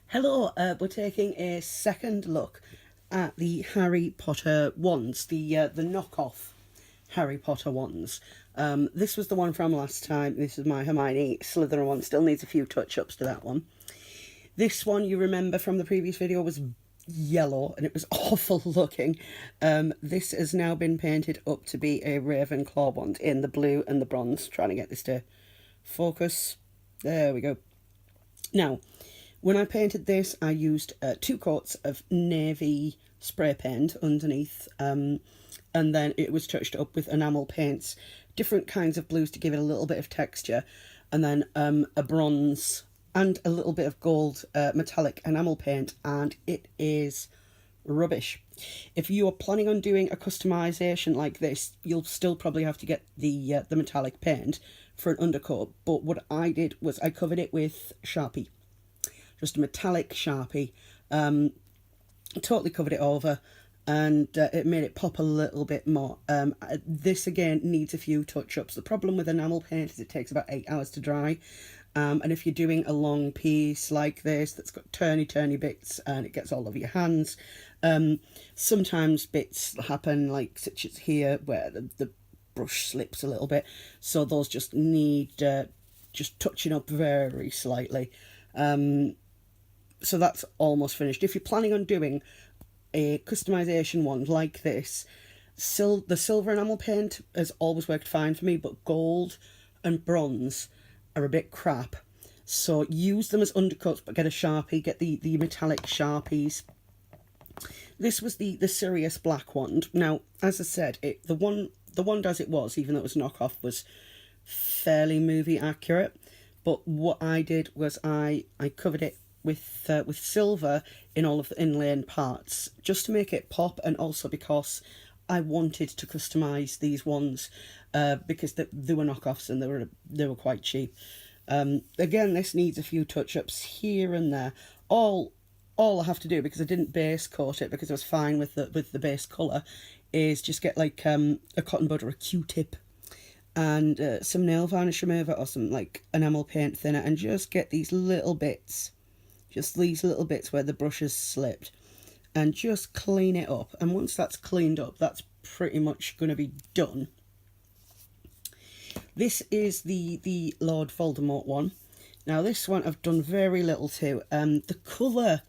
Hello, we're taking a second look at the Harry Potter wands, the knockoff Harry Potter wands. This was the one from last time. This is my Hermione Slytherin one. Still needs a few touch-ups to that one. This one, you remember from the previous video, was yellow and it was awful looking. This has now been painted up to be a Ravenclaw wand in the blue and the bronze. Trying to get this to focus. There we go. Now, when I painted this, I used 2 coats of navy spray paint underneath, and then it was touched up with enamel paints, different kinds of blues to give it a little bit of texture, and then a bronze and a little bit of gold metallic enamel paint, and it is rubbish. If you are planning on doing a customization like this, you'll still probably have to get the metallic paint for an undercoat, but what I did was I covered it with Sharpie. Just a metallic Sharpie, totally covered it over, and it made it pop a little bit more. This again needs a few touch-ups. The problem with enamel paint is it takes about 8 hours to dry, and if you're doing a long piece like this that's got turny bits and it gets all over your hands, sometimes bits happen, like such as here where the brush slips a little bit, so those just need just touching up very slightly. So that's almost finished. If you're planning on doing a customization one like this, the silver enamel paint has always worked fine for me, but gold and bronze are a bit crap. So use them as undercoats, but get a Sharpie, get the metallic Sharpies. This was the Sirius black wand. Now, as I said, the wand as it was, even though it was knockoff, was fairly movie accurate. But what I did was I covered it with silver in all of the inlaid parts, just to make it pop, and also because I wanted to customise these ones, because they were knockoffs and they were quite cheap. Again, this needs a few touch-ups here and there. All I have to do, because I didn't base coat it because I was fine with the base colour, is just get like a cotton bud or a Q-tip and some nail varnish remover or some like enamel paint thinner, and just get these little bits, just these little bits where the brush has slipped, and just clean it up. And once that's cleaned up, that's pretty much going to be done. This is the Lord Voldemort one. Now this one I've done very little to. The colour,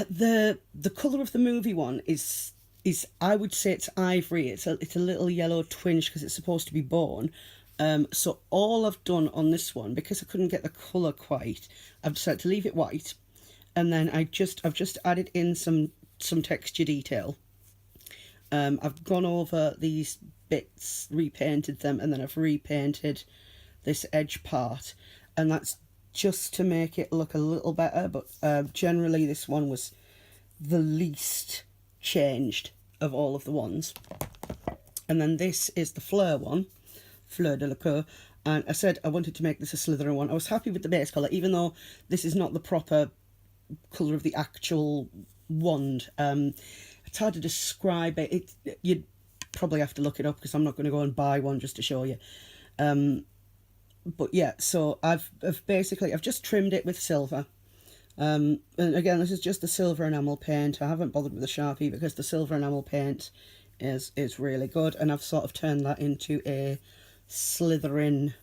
the colour of the movie one is I would say it's ivory. It's a little yellow twinge because it's supposed to be bone. So all I've done on this one, because I couldn't get the colour quite, I've decided to leave it white, and then I've just added in some texture detail. I've gone over these bits, repainted them, and then I've repainted this edge part, and that's just to make it look a little better. But generally this one was the least changed of all of the ones. And then this is the Fleur one, Fleur de la Cour, and I said I wanted to make this a Slytherin one. I was happy with the base colour, even though this is not the proper colour of the actual wand. It's hard to describe it. You'd probably have to look it up, because I'm not going to go and buy one just to show you. But yeah, so I've just trimmed it with silver. And again, this is just the silver enamel paint. I haven't bothered with the Sharpie because the silver enamel paint is really good, and I've sort of turned that into a Slytherin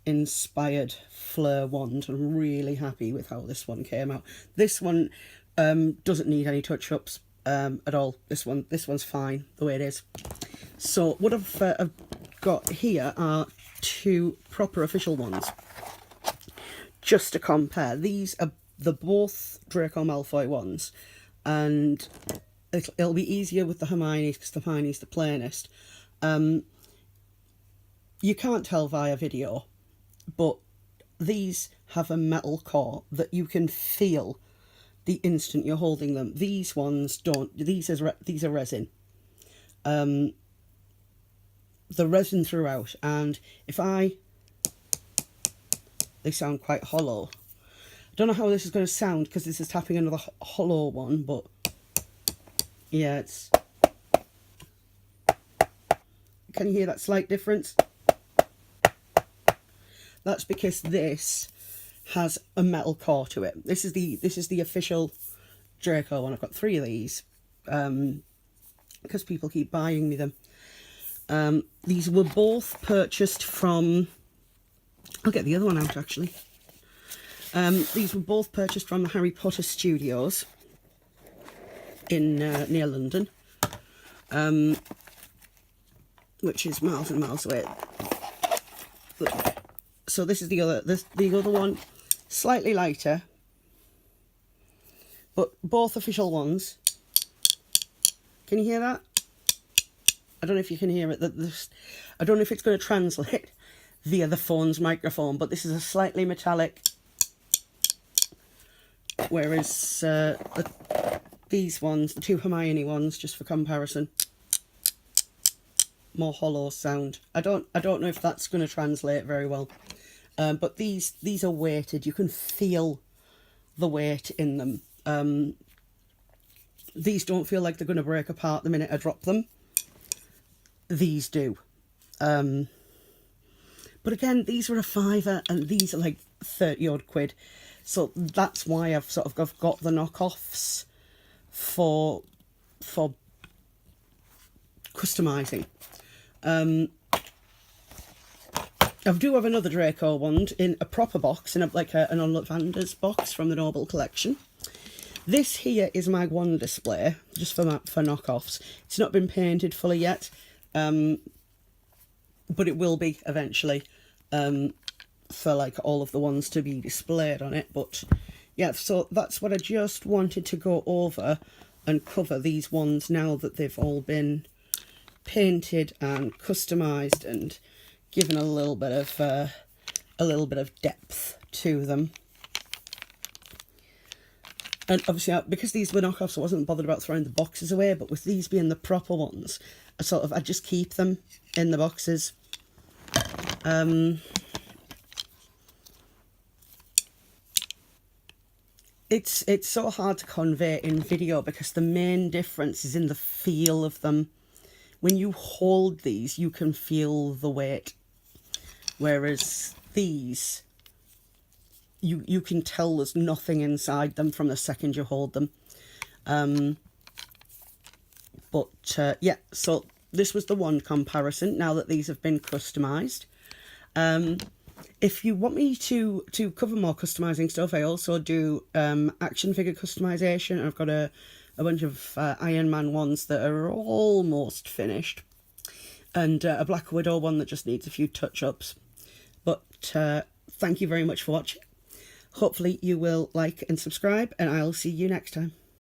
inspired Fleur wand. I'm really happy with how this one came out. This one doesn't need any touch-ups at all. This one's fine the way it is. So what I've got here are 2 proper official ones, just to compare. These are both Draco Malfoy ones, and it'll be easier with the Hermione because the Hermione's the plainest. You can't tell via video, but these have a metal core that you can feel the instant you're holding them. These ones don't. These are resin. The resin throughout, and they sound quite hollow. I don't know how this is going to sound because this is tapping another hollow one, but yeah, it's... Can you hear that slight difference? That's because this has a metal core to it. This is the official Draco one. I've got 3 of these because people keep buying me them. These were both purchased from... I'll get the other one out actually. These were both purchased from the Harry Potter Studios in near London, which is miles and miles away. So this is the other one, slightly lighter, but both official ones. Can you hear that? I don't know if you can hear it. I don't know if it's going to translate via the phone's microphone, but this is a slightly metallic, whereas these ones, the 2 Hermione ones, just for comparison, more hollow sound. I don't know if that's going to translate very well, but these are weighted. You can feel the weight in them. These don't feel like they're going to break apart the minute I drop them. These do. But again, these were a £5 and these are like 30 odd quid. So that's why I've got the knockoffs for customizing. I do have another Draco wand in a proper box, in an Ollivander's box from the Noble Collection. This here is my wand display, just for knockoffs. It's not been painted fully yet, but it will be eventually, for like all of the ones to be displayed on it. But yeah, so that's what I just wanted to go over and cover, these ones, now that they've all been painted and customized and given a little bit of depth to them. And obviously, because these were knockoffs, I wasn't bothered about throwing the boxes away, but with these being the proper ones, I just keep them in the boxes. It's so hard to convey in video because the main difference is in the feel of them. When you hold these, you can feel the weight, whereas these, you can tell there's nothing inside them from the second you hold them. Yeah, so this was the one comparison, now that these have been customised. If you want me to cover more customizing stuff, I also do action figure customization. I've got a bunch of Iron Man ones that are almost finished, and a Black Widow one that just needs a few touch-ups. But thank you very much for watching. Hopefully you will like and subscribe, and I'll see you next time.